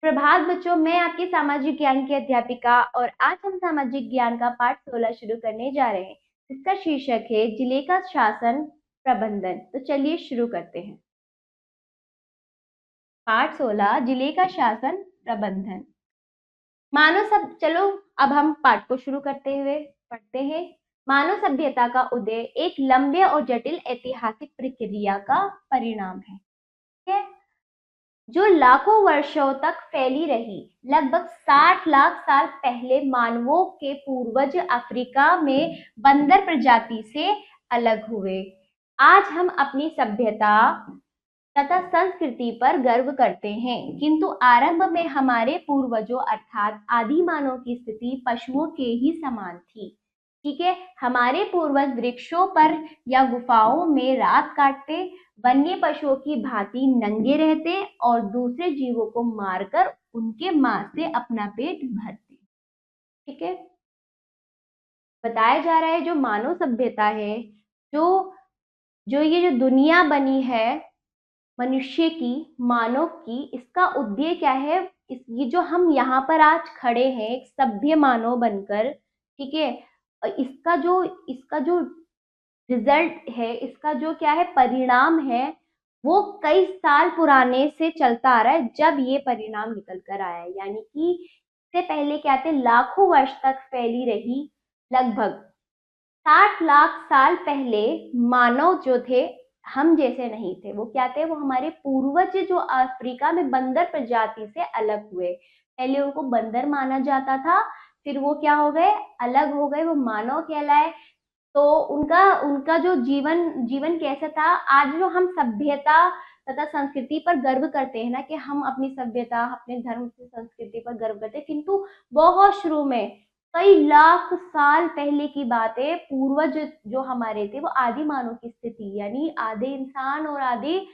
प्रभात बच्चों, मैं आपकी सामाजिक ज्ञान की अध्यापिका और आज हम सामाजिक ज्ञान का पाठ 16 शुरू करने जा रहे हैं। इसका शीर्षक है जिले का शासन प्रबंधन। तो चलिए शुरू करते हैं। पाठ 16 जिले का शासन प्रबंधन। चलो अब हम पाठ को शुरू करते हुए पढ़ते हैं। मानव सभ्यता का उदय एक लंबे और जटिल ऐतिहासिक प्रक्रिया का परिणाम है, ठीक है, जो लाखों वर्षों तक फैली रही। लगभग 60 लाख साल पहले मानवों के पूर्वज अफ्रीका में बंदर प्रजाति से अलग हुए। आज हम अपनी सभ्यता तथा संस्कृति पर गर्व करते हैं, किंतु आरंभ में हमारे पूर्वजों अर्थात आदि मानव की स्थिति पशुओं के ही समान थी। ठीक है, हमारे पूर्वज वृक्षों पर या गुफाओं में रात काटते, वन्य पशुओं की भांति नंगे रहते और दूसरे जीवों को मारकर उनके मांस से अपना पेट भरते। ठीक है, बताया जा रहा है जो मानव सभ्यता है, जो ये जो दुनिया बनी है मनुष्य की, मानव की, इसका उद्देश्य क्या है? ये जो हम यहाँ पर आज खड़े हैं एक सभ्य मानव बनकर, ठीक है, इसका जो रिजल्ट है, इसका जो क्या है परिणाम है, वो कई साल पुराने से चलता आ रहा है जब ये परिणाम निकल कर आया है। यानी कि इससे पहले क्या थे, लाखों वर्ष तक फैली रही। लगभग 60 लाख साल पहले मानव जो थे हम जैसे नहीं थे, वो क्या थे, वो हमारे पूर्वज जो अफ्रीका में बंदर प्रजाति से अलग हुए। पहले उनको बंदर माना जाता था, फिर वो क्या हो गए, अलग हो गए, वो मानव कहलाए। तो उनका उनका जो जीवन कैसा था, आज जो हम सभ्यता तथा संस्कृति पर गर्व करते हैं ना, कि हम अपनी सभ्यता, अपने धर्म की संस्कृति पर गर्व करते हैं, किंतु बहुत शुरू में कई लाख साल पहले की बात है। पूर्वज जो हमारे थे वो आदि मानव की स्थिति, यानी आधे इंसान और आधे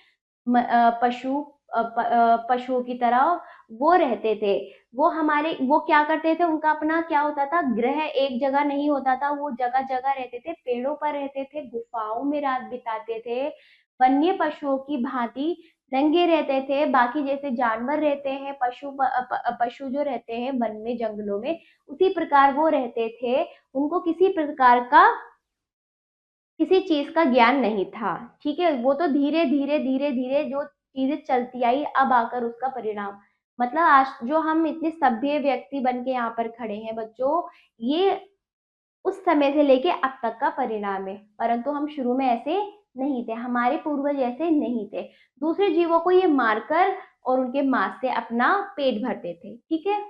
पशुओं की तरह वो रहते थे। वो क्या करते थे, उनका अपना क्या होता था, ग्रह एक जगह नहीं होता था, वो जगह जगह रहते थे, पेड़ों पर रहते थे, गुफाओं में रात बिताते थे, वन्य पशुओं की भांति नंगे रहते थे। बाकी जैसे जानवर रहते हैं, पशु जो रहते हैं वन में, जंगलों में, उसी प्रकार वो रहते थे। उनको किसी चीज का ज्ञान नहीं था। ठीक है, वो तो धीरे धीरे जो चीजें चलती आई, अब आकर उसका परिणाम, मतलब आज जो हम इतने सभ्य व्यक्ति बन के यहाँ पर खड़े हैं बच्चों, ये उस समय से लेके अब तक का परिणाम है। परंतु हम शुरू में ऐसे नहीं थे, हमारे पूर्वज ऐसे नहीं थे। दूसरे जीवों को ये मारकर और उनके मांस से अपना पेट भरते थे। ठीक है,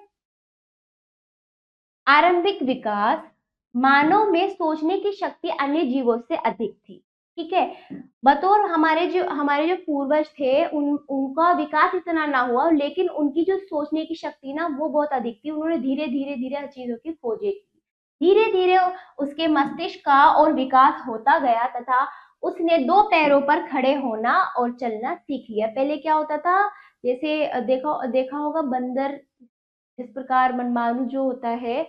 आरंभिक विकास, मानव में सोचने की शक्ति अन्य जीवों से अधिक थी। ठीक है, बतौर हमारे जो पूर्वज थे, उनका विकास इतना ना हुआ, लेकिन उनकी जो सोचने की शक्ति ना, वो बहुत अधिक थी। उन्होंने धीरे धीरे हर चीजों की खोजें की। धीरे धीरे उसके मस्तिष्क का और विकास होता गया तथा उसने दो पैरों पर खड़े होना और चलना सीख लिया। पहले क्या होता था, जैसे देखा होगा बंदर जिस प्रकार मनमानू जो होता है,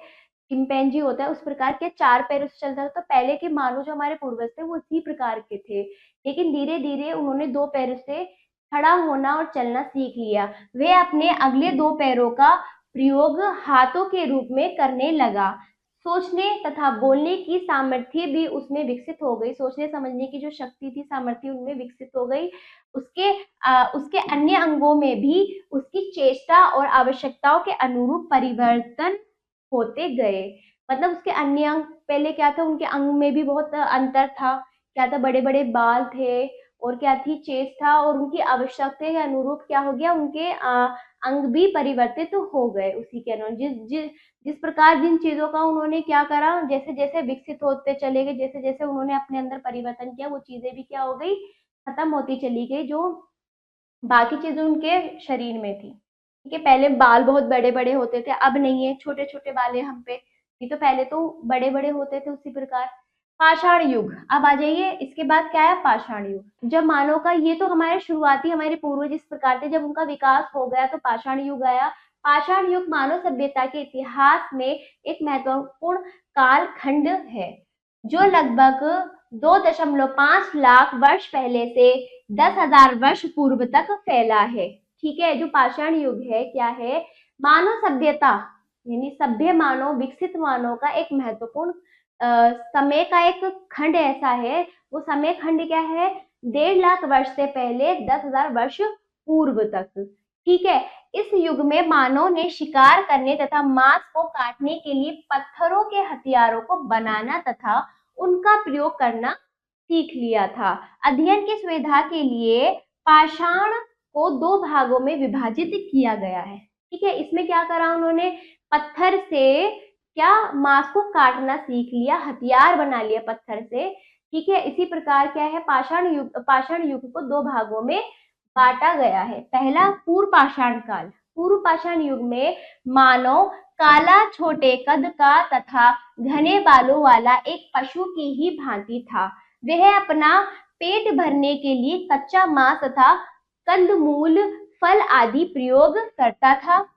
चिंपैंजी होता है, उस प्रकार के चार पैरों से चलता था। तो पहले के मानव जो हमारे पूर्वज थे वो इसी प्रकार के थे, लेकिन धीरे धीरे उन्होंने दो पैरों से खड़ा होना और चलना सीख लिया। वे अपने अगले दो पैरों का प्रयोग हाथों के रूप में करने लगा। सोचने तथा बोलने की सामर्थ्य भी उसमें विकसित हो गई। सोचने समझने की जो शक्ति थी, सामर्थ्य उनमें विकसित हो गई। उसके अन्य अंगों में भी उसकी चेष्टा और आवश्यकताओं के अनुरूप परिवर्तन होते गए। मतलब उसके अन्य अंग, पहले क्या था, उनके अंग में भी बहुत अंतर था। क्या था, बड़े बड़े बाल थे, और क्या थी, चेष्टा, और उनकी आवश्यकता के अनुरूप क्या हो गया, उनके अंग भी परिवर्तित हो गए उसी के अनुरूप। जिस प्रकार जिन चीजों का उन्होंने क्या करा, जैसे जैसे विकसित होते चले गए, जैसे जैसे उन्होंने अपने अंदर परिवर्तन किया, वो चीजें भी क्या हो गई, खत्म होती चली गई, जो बाकी चीजें उनके शरीर में थी। ठीक है, पहले बाल बहुत बड़े बड़े होते थे, अब नहीं है, छोटे छोटे बाल है हम पे। नहीं तो पहले तो बड़े बड़े होते थे। उसी प्रकार पाषाण युग, अब आ जाइए, इसके बाद क्या है, पाषाण युग। जब मानव का, ये तो हमारे शुरुआती हमारे पूर्वज इस प्रकार थे, जब उनका विकास हो गया तो पाषाण युग आया। पाषाण युग मानव सभ्यता के इतिहास में एक महत्वपूर्ण कालखंड है, जो लगभग 2.5 लाख वर्ष पहले से 10,000 वर्ष पूर्व तक फैला है। ठीक है। जो पाषाण युग है क्या है, मानव सभ्यता यानी सभ्य मानव, विकसित मानव का एक महत्वपूर्ण समय का एक खंड ऐसा है। वो समय खंड क्या है, 1.5 लाख वर्ष से पहले 10,000 वर्ष पूर्व तक। ठीक है। इस युग में मानव ने शिकार करने तथा मांस को काटने के लिए पत्थरों के हथियारों को बनाना तथा उनका प्रयोग करना सीख लिया था। अध्ययन की सुविधा के लिए पाषाण को 2 भागों में विभाजित किया गया है। ठीक है। इसमें क्या करा उन्होंने, पत्थर से क्या मांस को काटना सीख लिया, हथियार बना लिया पत्थर से। ठीक है। इसी प्रकार क्या है, पाषाण युग को 2 भागों में बांटा गया है। पहला पूर्व पाषाण काल। पूर्व पाषाण युग में मानव काला, छोटे कद का तथा घने बालों वाला एक पशु की ही भांति था। वह अपना पेट भरने के लिए कच्चा मांस तथा कंदमूल, फल आदि प्रयोग करता था।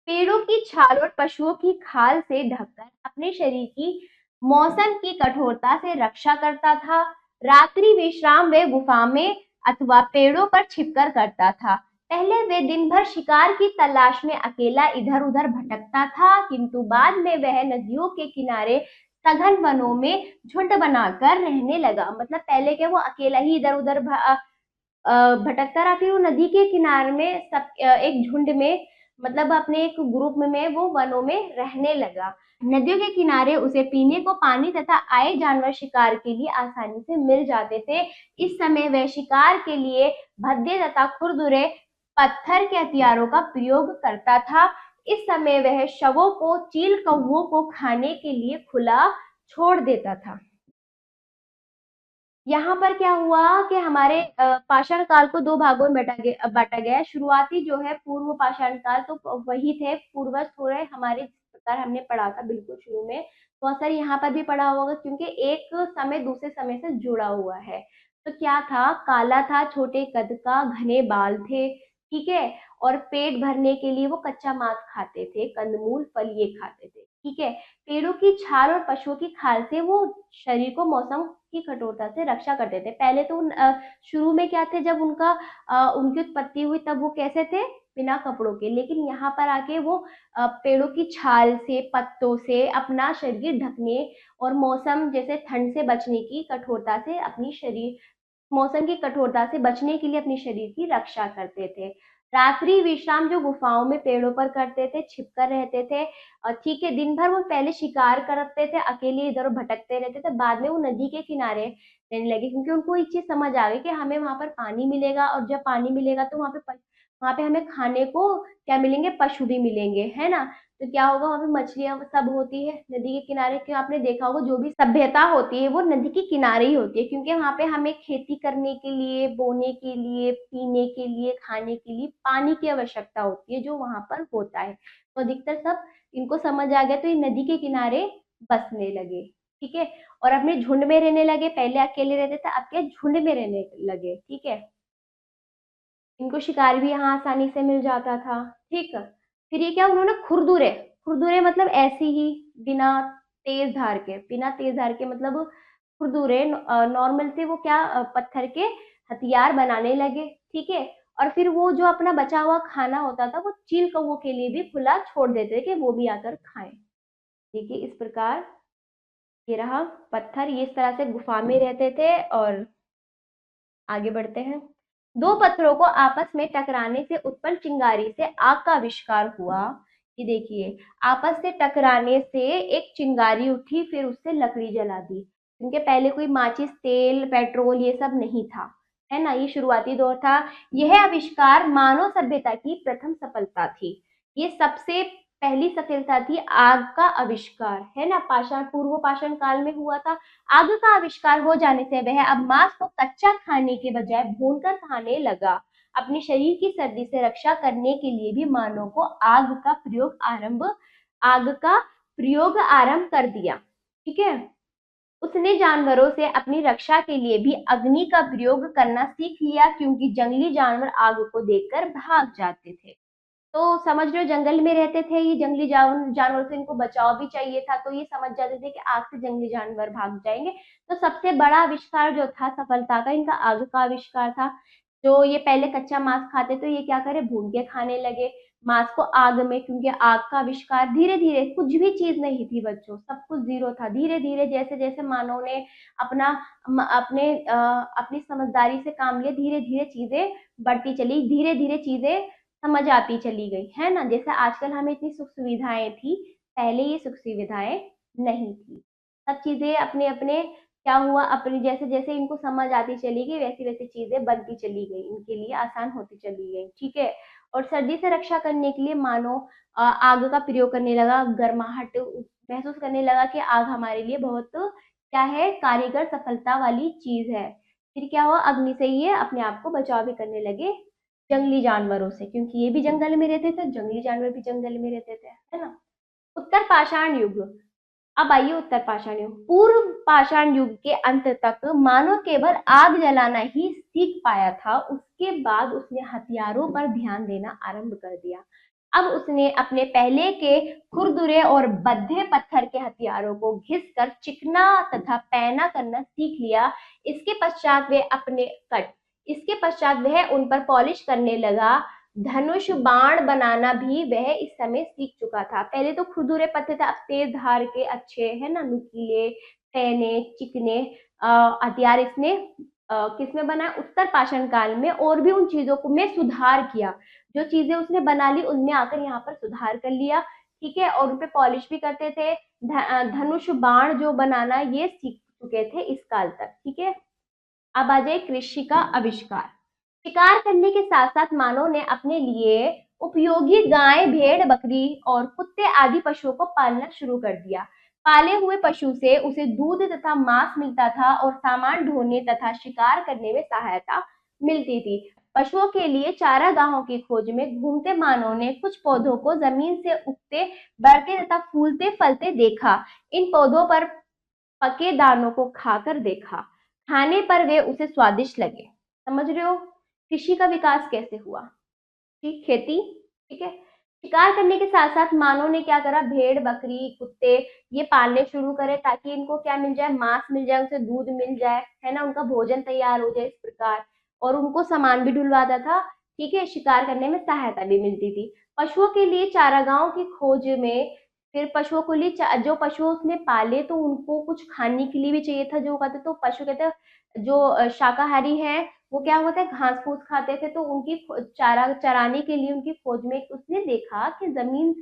पेड़ों की छाल और पशुओं की खाल से ढककर अपने शरीर की मौसम की कठोरता से रक्षा करता था। रात्रि विश्राम वे गुफा में अथवा पेड़ों पर छिपकर करता था। पहले वे दिन भर शिकार की तलाश में अकेला इधर उधर भटकता था, किंतु बाद में वह नदियों के किनारे सघन वनों में झुंड बनाकर रहने लगा। मतलब पहले क्या, वो अकेला ही इधर उधर भटकता रहा, फिर वो नदी के किनारे में सब एक झुंड में, मतलब अपने एक ग्रुप में वो वनों में रहने लगा। नदियों के किनारे उसे पीने को पानी तथा आए जानवर शिकार के लिए आसानी से मिल जाते थे। इस समय वह शिकार के लिए भद्दे तथा खुरदुरे पत्थर के हथियारों का प्रयोग करता था। इस समय वह शवों को, चील कौवों को खाने के लिए खुला छोड़ देता था। यहाँ पर क्या हुआ कि हमारे पाषाण काल को 2 भागों में बांटा गया है। शुरुआती जो है पूर्व पाषाण काल, तो वही थे पूर्वज थोड़े हमारे, जिस प्रकार हमने पढ़ा था बिल्कुल शुरू में, तो असर यहाँ पर भी पढ़ा होगा क्योंकि एक समय दूसरे समय से जुड़ा हुआ है। तो क्या था, काला था, छोटे कद का, घने बाल थे। ठीक है। और पेट भरने के लिए वो कच्चा मांस खाते थे, कंदमूल, फल ये खाते थे। ठीक है। पेड़ों की छाल और पशुओं की खाल से वो शरीर को मौसम की कठोरता से रक्षा करते थे। पहले तो शुरू में क्या थे, जब उनकी उत्पत्ति हुई तब वो कैसे थे, बिना कपड़ों के। लेकिन यहाँ पर आके वो पेड़ों की छाल से, पत्तों से अपना शरीर ढकने और मौसम जैसे ठंड से बचने की कठोरता से अपनी शरीर मौसम की कठोरता से बचने के लिए अपने शरीर की रक्षा करते थे। रात्रि विश्राम जो गुफाओं में पेड़ों पर करते थे, छिपकर रहते थे। और ठीक है, दिन भर वो पहले शिकार करते थे, अकेले इधर भटकते रहते थे। बाद में वो नदी के किनारे रहने लगे क्योंकि उनको एक चीज समझ आ गई कि हमें वहां पर पानी मिलेगा, और जब पानी मिलेगा तो वहां पे हमें खाने को क्या मिलेंगे, पशु भी मिलेंगे, है ना। तो क्या होगा, वहां पे मछलियां सब होती है नदी के किनारे। क्यों, आपने देखा होगा जो भी सभ्यता होती है वो नदी के किनारे ही होती है, क्योंकि वहां पे हमें खेती करने के लिए, बोने के लिए, पीने के लिए, खाने के लिए पानी की आवश्यकता होती है, जो वहां पर होता है। तो अधिकतर सब इनको समझ आ गया, तो ये नदी के किनारे बसने लगे। ठीक है। और अपने झुंड में रहने लगे। पहले अकेले रहते थे, अब क्या झुंड में रहने लगे। ठीक है। इनको शिकार भी यहाँ आसानी से मिल जाता था। ठीक है। फिर ये क्या, उन्होंने खुरदुरे, खुरदुरे मतलब ऐसे ही बिना बिना तेज धार के मतलब खुरदुरे नॉर्मल से वो क्या पत्थर के हथियार बनाने लगे। ठीक है। और फिर वो जो अपना बचा हुआ खाना होता था वो चील कौवों के लिए भी खुला छोड़ देते थे कि वो भी आकर खाएं। ठीक है। इस प्रकार ये रहा पत्थर, ये इस तरह से गुफा में रहते थे। और आगे बढ़ते हैं। 2 पत्थरों को आपस में टकराने से उत्पन्न चिंगारी से आग का आविष्कार हुआ। ये देखिए, आपस से टकराने से एक चिंगारी उठी, फिर उससे लकड़ी जला दी, क्योंकि पहले कोई माचिस, तेल, पेट्रोल ये सब नहीं था, है ना। ये शुरुआती दौर था। यह आविष्कार मानव सभ्यता की प्रथम सफलता थी। ये सबसे पहली सफलता थी, आग का आविष्कार, है ना। पूर्व पाषाण काल में हुआ था। आग का आविष्कार हो जाने से वह अब मांस को कच्चा खाने के बजाय भूनकर खाने लगा। अपने शरीर की सर्दी से रक्षा करने के लिए भी मानव को आग का प्रयोग आरंभ कर दिया। ठीक है। उसने जानवरों से अपनी रक्षा के लिए भी अग्नि का प्रयोग करना सीख लिया, क्योंकि जंगली जानवर आग को देखकर भाग जाते थे। तो समझ लो, जंगल में रहते थे ये जंगली जानवर से इनको बचाव भी चाहिए था, तो ये समझ जाते थे कि आग से जंगली जानवर भाग जाएंगे। तो सबसे बड़ा आविष्कार जो था सफलता का, इनका आग का आविष्कार था। जो ये पहले कच्चा मांस खाते तो ये क्या करे, भून के खाने लगे मांस को आग में, क्योंकि आग का आविष्कार धीरे धीरे, कुछ भी चीज नहीं थी बच्चों, सब कुछ जीरो था। धीरे धीरे जैसे जैसे मानव ने अपना अपनी समझदारी से काम लिया, धीरे धीरे चीजें बढ़ती चली, धीरे धीरे चीजें समझ आती चली गई, है ना। जैसे आजकल हमें इतनी सुख सुविधाएं थी, पहले ये सुख सुविधाएं नहीं थी। सब चीजें अपने अपने क्या हुआ, अपनी जैसे जैसे इनको समझ आती चली गई, वैसी वैसी चीजें बनती चली गई, इनके लिए आसान होती चली गई, ठीक है। और सर्दी से रक्षा करने के लिए मानो आग का प्रयोग करने लगा, गर्माहट महसूस करने लगा कि आग हमारे लिए बहुत क्या है, कारीगर सफलता वाली चीज है। फिर क्या हुआ, अग्नि से ये अपने आप को बचाव भी करने लगे जंगली जानवरों से, क्योंकि ये भी जंगल में रहते थे, जंगली जानवर भी जंगल में रहते थे, है ना। उत्तर पाषाण युग। अब आइए उत्तर पाषाण युग। पूर्व पाषाण युग के अंत तक मानव केवल आग जलाना ही सीख पाया था, उसके बाद उसने हथियारों पर ध्यान देना आरंभ कर दिया। अब उसने अपने पहले के खुरदुरे और बद्धे पत्थर के हथियारों को घिसकर चिकना तथा पैना करना सीख लिया। इसके पश्चात वे अपने कट इसके पश्चात वह उन पर पॉलिश करने लगा। धनुष बाण बनाना भी वह इस समय सीख चुका था। पहले तो खुरदुरे पत्थर थे, अब तेज धार के अच्छे, है ना, नुकीले पैने चिकने हथियार इसने किसमें बनाया, उत्तर पाषाण काल में। और भी उन चीजों को में सुधार किया, जो चीजें उसने बना ली उनमें आकर यहाँ पर सुधार कर लिया, ठीक है। और उनपे पॉलिश भी करते थे। धनुष बाण जो बनाना ये सीख चुके थे इस काल तक, ठीक है। अब आ जाए कृषि का आविष्कार। शिकार करने के साथ साथ मानव ने अपने लिए उपयोगी गाय, भेड़, बकरी और कुत्ते आदि पशुओं को पालना शुरू कर दिया। पाले हुए पशु से उसे दूध तथा मांस मिलता था और सामान ढोने तथा शिकार करने में सहायता मिलती थी। पशुओं के लिए चारागाहों की खोज में घूमते मानव ने कुछ पौधों को जमीन से उगते, बढ़ते तथा फूलते फलते देखा। इन पौधों पर पके दानों को खाकर देखा, खाने पर वे उसे स्वादिष्ट लगे। समझ रहे हो कृषि का विकास कैसे हुआ, ठीक, खेती, ठीक है। शिकार करने के साथ साथ मानव ने क्या करा, भेड़, बकरी, कुत्ते ये पालने शुरू करे, ताकि इनको क्या मिल जाए, मांस मिल जाए, उसे दूध मिल जाए, है ना, उनका भोजन तैयार हो जाए इस प्रकार। और उनको सामान भी ढुलवाता था, ठीक है, शिकार करने में सहायता भी मिलती थी। पशुओं के लिए चारागाहों की खोज में, फिर पशुओं के लिए जो पशु उसने पाले तो उनको कुछ खाने के लिए भी चाहिए था, जो कहते तो पशु कहते हैं जो शाकाहारी है, वो क्या होता है, घास फूस खाते थे, तो उनकी चारा चराने के लिए उनकी खोज में उसने देखा कि जमीन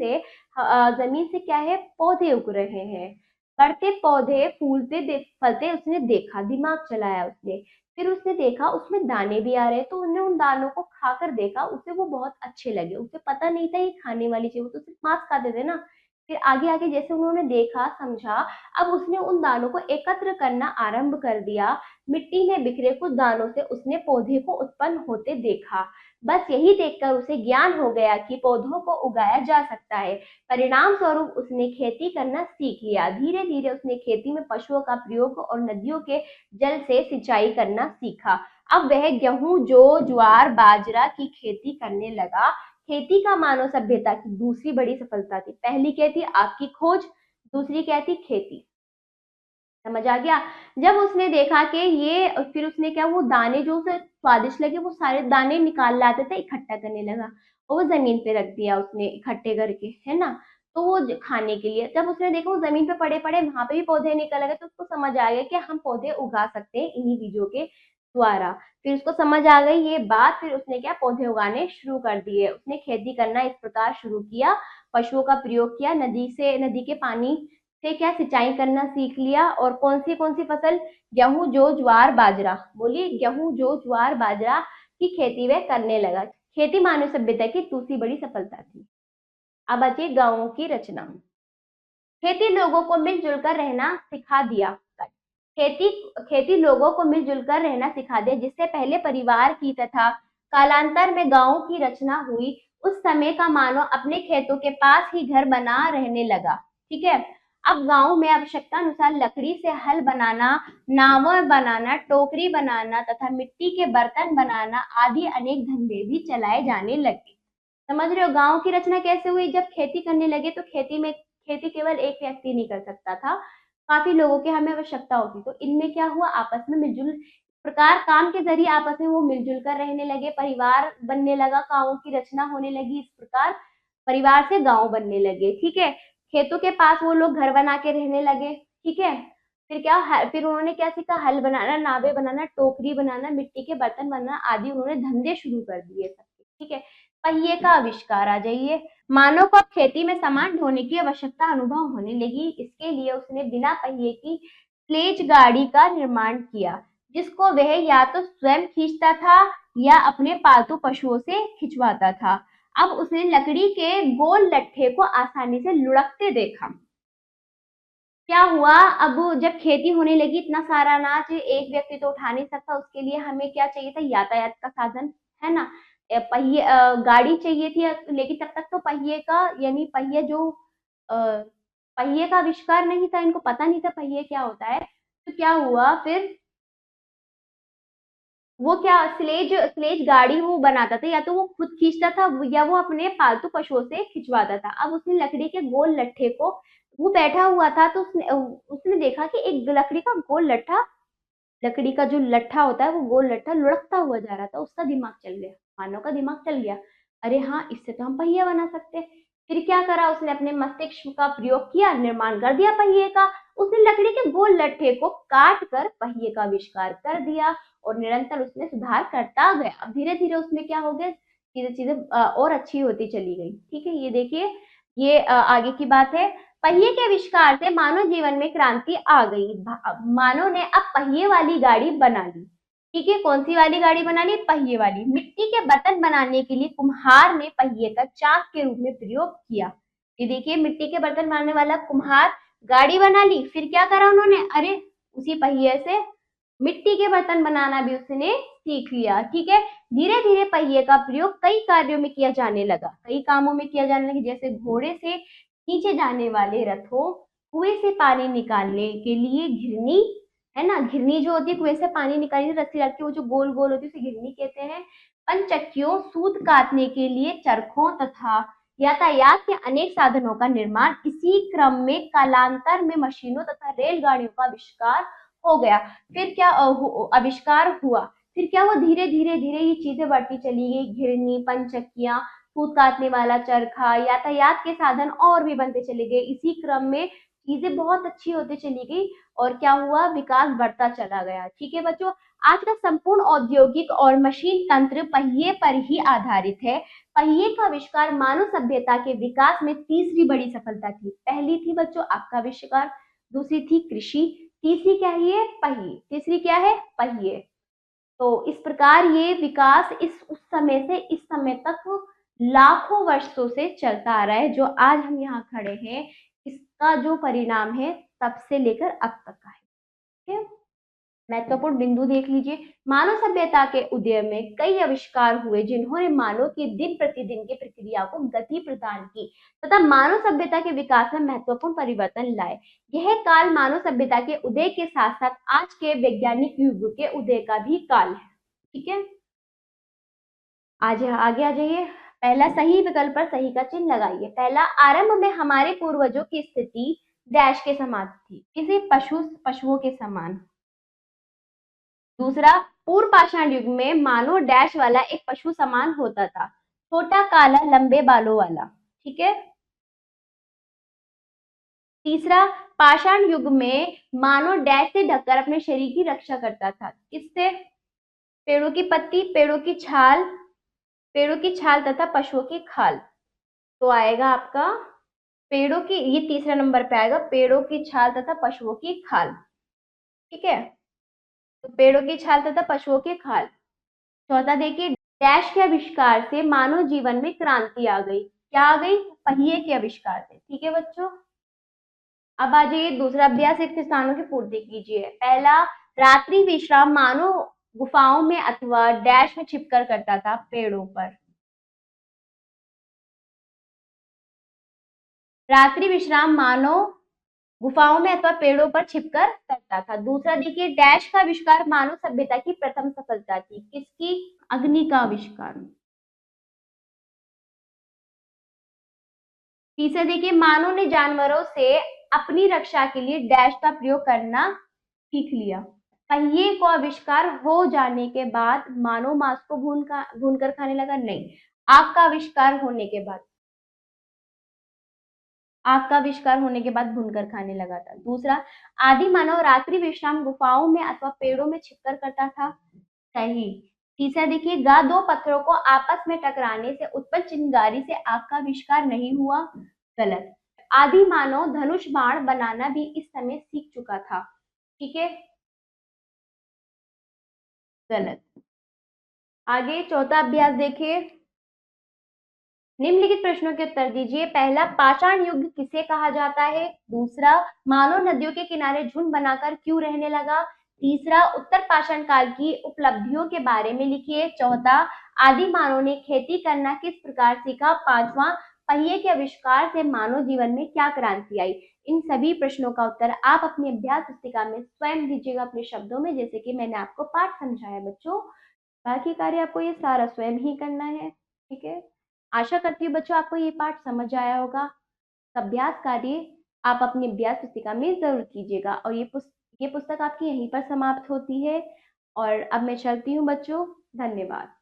से क्या है, पौधे उग रहे हैं, बढ़ते पौधे फूलते फलते उसने देखा, दिमाग चलाया उसने। फिर उसने देखा उसमें दाने भी आ रहे, तो उसने उन दानों को खाकर देखा, उसे वो बहुत अच्छे लगे। उसे पता नहीं था ये खाने वाली चीज, वो तो सिर्फ मांस खाते थे ना। फिर आगे आगे जैसे उन्होंने देखा समझा, अब उसने उन दानों को एकत्र करना आरंभ कर दिया। मिट्टी में बिखरे कुछ दानों से उसने पौधे को उत्पन्न होते देखा। बस यही देखकर उसे ज्ञान हो गया कि पौधों को उगाया जा सकता है। परिणाम स्वरूप उसने खेती करना सीख लिया। धीरे धीरे उसने खेती में पशुओं का प्रयोग और नदियों के जल से सिंचाई करना सीखा। अब वह गेहूं, जौ, ज्वार, बाजरा की खेती करने लगा। खेती का मानव सभ्यता की दूसरी बड़ी सफलता थी। पहली क्या थी, आग की खोज, दूसरी क्या थी, खेती। समझ आ गया। जब उसने देखा कि ये, फिर उसने क्या, वो दाने जो उसे स्वादिष्ट लगे वो सारे दाने निकाल लाते थे, इकट्ठा करने लगा और वो जमीन पे रख दिया उसने इकट्ठे करके, है ना। तो वो खाने के लिए जब उसने देखा वो जमीन पे पड़े पड़े वहां पे भी पौधे निकल गए, तो उसको समझ आ गया कि हम पौधे उगा सकते हैं इन्हीं बीजों के द्वारा। फिर उसको समझ आ गई ये बात, फिर उसने क्या, पौधे उगाने शुरू कर दिए। उसने खेती करना इस प्रकार शुरू किया, पशुओं का प्रयोग किया, नदी के पानी से क्या सिंचाई करना सीख लिया। और कौन सी फसल, गेहूं, जौ, ज्वार, बाजरा, बोलिए, गेहूं, जौ, ज्वार, बाजरा की खेती वह करने लगा। खेती मानव सभ्यता की दूसरी बड़ी सफलता थी। अब बची गांवों की रचना। खेती लोगों को मिलजुल कर रहना सिखा दिया। खेती खेती लोगों को मिलजुल कर रहना सिखा दिया, जिससे पहले परिवार की तथा कालांतर में गांवों की रचना हुई। उस समय का मानव अपने खेतों के पास ही घर बना रहने लगा, ठीक है। अब गांव में आवश्यकता अनुसार लकड़ी से हल बनाना, नाव बनाना, टोकरी बनाना तथा मिट्टी के बर्तन बनाना आदि अनेक धंधे भी चलाए जाने लगे। समझ रहे हो गांव की रचना कैसे हुई, जब खेती करने लगे तो खेती केवल एक व्यक्ति नहीं कर सकता था, काफी लोगों की हमें आवश्यकता होती, तो इनमें क्या हुआ, आपस में मिलजुल प्रकार काम के जरिए आपस में वो मिलजुल कर रहने लगे, परिवार बनने लगा, गांवों की रचना होने लगी। इस प्रकार परिवार से गांव बनने लगे। ठीक है, खेतों के पास वो लोग घर बना के रहने लगे। ठीक है, फिर उन्होंने क्या सीखा, हल बनाना, नावे बनाना, टोकरी बनाना, मिट्टी के बर्तन बनाना आदि उन्होंने धंधे शुरू कर दिए सबके। ठीक है, पहिए का आविष्कार आ जाइए। मानव को अब खेती में सामान ढोने की आवश्यकता अनुभव होने लगी। इसके लिए उसने बिना पहिए की स्लेज गाड़ी का निर्माण किया, जिसको वह या तो स्वयं खींचता था या अपने पालतू पशुओं से खिंचवाता था। अब उसने लकड़ी के गोल लट्ठे को आसानी से लुढ़कते देखा। क्या हुआ, अब जब खेती होने लगी, इतना सारा अनाज एक व्यक्ति तो उठा नहीं सकता, उसके लिए हमें क्या चाहिए था, यातायात का साधन, है ना। पहिए गाड़ी चाहिए थी, लेकिन तब तक तो पहिए का यानी पहिए जो अ, पहिए का आविष्कार नहीं था, इनको पता नहीं था पहिए क्या होता है। तो क्या हुआ फिर, वो क्या स्लेज स्लेज गाड़ी वो बनाता था, या तो वो खुद खींचता था या वो अपने पालतू पशुओं से खिंचवाता था। अब उसने लकड़ी के गोल लट्ठे को, वो बैठा हुआ था तो उसने उसने देखा कि एक लकड़ी का गोल लट्ठा, लकड़ी का जो लट्ठा होता है वो गोल लट्ठा लुढ़कता हुआ जा रहा था। उसका दिमाग चल गया, मानव का दिमाग चल गया, अरे हाँ, इससे तो हम पहिया बना सकते हैं। फिर क्या करा, उसने अपने मस्तिष्क का प्रयोग किया, निर्माण कर दिया पहिए का। उसने लकड़ी के गोल लट्ठे को काट कर पहिए का आविष्कार कर दिया और निरंतर उसमें सुधार करता गया। अब धीरे धीरे उसमें क्या हो गया, चीजें चीजें और अच्छी होती चली गई। ठीक है, ये देखिए, ये आगे की बात है। पहिए के आविष्कार से मानव जीवन में क्रांति आ गई। मानव ने अब पहिए वाली गाड़ी बना ली। ठीक है, कौन सी वाली गाड़ी बना ली, पहिए वाली। मिट्टी के बर्तन बनाने के लिए कुम्हार ने पहिए का चाक के रूप में प्रयोग किया। ये देखिए, मिट्टी के बर्तन बनाने वाला कुम्हार गाड़ी बना ली, फिर क्या करा उन्होंने, अरे उसी पहिए से मिट्टी के बर्तन बनाना भी उसने सीख लिया। ठीक है, धीरे धीरे पहिए का प्रयोग कई कार्यों में किया जाने लगा, कई कामों में किया जाने लगा, जैसे घोड़े से खींचे जाने वाले रथों, कुएं से पानी निकालने के लिए घिरनी, है ना, घिरनी जो होती है कुएं से पानी निकालने रस्सी डाल के, वो जो गोल गोल होती है उसे घिरनी कहते हैं। पंचक्कियों, सूत काटने के लिए चरखों तथा यातायात के अनेक साधनों का निर्माण। इसी क्रम में कालांतर में मशीनों तथा रेलगाड़ियों का आविष्कार हो गया। फिर क्या आविष्कार हुआ, फिर क्या हुआ, धीरे धीरे धीरे ये चीजें बढ़ती चली गई, घिरनी, पंचक्कियां, सूत काटने वाला चरखा, यातायात के साधन और भी बनते चले गए। इसी क्रम में चीजें बहुत अच्छी होती चली गई और क्या हुआ, विकास बढ़ता चला गया। ठीक है बच्चों, आज का संपूर्ण औद्योगिक और मशीन तंत्र पहिए पर ही आधारित है। पहिए का आविष्कार मानव सभ्यता के विकास में तीसरी बड़ी सफलता थी। पहली थी बच्चों आपका आविष्कार, दूसरी थी कृषि, तीसरी क्या है, पहिए। तीसरी क्या है, पहिए। तो इस प्रकार ये विकास इस उस समय से इस समय तक लाखों वर्षों से चलता आ रहा है। जो आज हम यहाँ खड़े हैं, इसका जो परिणाम है तब से लेकर अब तक का है। ठीक है, महत्वपूर्ण बिंदु देख लीजिए। मानव सभ्यता के उदय में कई आविष्कार हुए जिन्होंने मानव की दिन प्रतिदिन की प्रक्रिया को गति प्रदान की तथा मानव सभ्यता के विकास में महत्वपूर्ण परिवर्तन लाए। यह काल मानव सभ्यता के उदय के साथ साथ आज के वैज्ञानिक युग के उदय का भी काल है। ठीक है, आज आगे आ जाइए। पहला, सही विकल्प पर सही का चिन्ह लगाइए। पहला, आरंभ में हमारे पूर्वजों की स्थिति डैश के समान थी, किसी पशुओं के समान। दूसरा, पूर्व पाषाण युग में मानव डैश वाला एक पशु समान होता था, छोटा, काला, लंबे बालों वाला। ठीक है। तीसरा, पाषाण युग में मानव डैश से ढककर अपने शरीर की रक्षा करता था, किससे, पेड़ों की पत्ती, पेड़ों की छाल तथा पशुओं की खाल। तो आएगा आपका पेड़ों की, ये तीसरा नंबर पे आएगा, पेड़ों की छाल तथा पशुओं की खाल। ठीक है, तो पेड़ों की छाल तथा पशुओं की खाल। चौथा देखिए, डैश के आविष्कार से मानव जीवन में क्रांति आ गई। क्या आ गई, पहिए के आविष्कार से। ठीक है बच्चों, अब आ जाइए दूसरा अभ्यास, रिक्त स्थानों की पूर्ति कीजिए। पहला, रात्रि विश्राम मानव गुफाओं में अथवा डैश में छिपकर करता था, पेड़ों पर। रात्रि विश्राम मानव गुफाओं में अथवा पेड़ों पर छिपकर करता था। दूसरा देखिए, डैश का आविष्कार मानव सभ्यता की प्रथम सफलता थी, किसकी, अग्नि का आविष्कार। तीसरा देखिए, मानव ने जानवरों से अपनी रक्षा के लिए डैश का प्रयोग करना सीख लिया। पहिए को आविष्कार हो जाने के बाद मानव मांस को भूनकर खाने लगा? नहीं, आग का आविष्कार होने के बाद, आग का आविष्कार होने के बाद भूनकर खाने लगा था। दूसरा, आदि मानव रात्रि विश्राम गुफाओं में अथवा पेड़ों में छिपकर करता था? सही। तीसरा देखिए, गा दो पत्थरों को आपस में टकराने से उत्पन्न चिंगारी से आग का आविष्कार नहीं हुआ? गलत। आदि मानव धनुष बाण बनाना भी इस समय सीख चुका था। ठीक है, गलत। आगे चौथा अभ्यास देखिए, निम्नलिखित प्रश्नों के उत्तर दीजिए। पहला, पाषाण युग किसे कहा जाता है? दूसरा, मानव नदियों के किनारे झुंड बनाकर क्यों रहने लगा? तीसरा, उत्तर पाषाण काल की उपलब्धियों के बारे में लिखिए। चौथा, आदि मानव ने खेती करना किस प्रकार सीखा? पांचवा, पहिए के आविष्कार से मानव जीवन में क्या क्रांति आई? इन सभी प्रश्नों का उत्तर आप अपनी अभ्यास पुस्तिका में स्वयं दीजिएगा अपने शब्दों में, जैसे कि मैंने आपको पाठ समझाया बच्चों। बाकी कार्य आपको ये सारा स्वयं ही करना है। ठीक है, आशा करती हूँ बच्चों आपको ये पाठ समझ आया होगा। अभ्यास कार्य आप अपनी अभ्यास पुस्तिका में जरूर कीजिएगा। और ये पुस्तक आपकी यहीं पर समाप्त होती है। और अब मैं चलती हूँ बच्चों, धन्यवाद।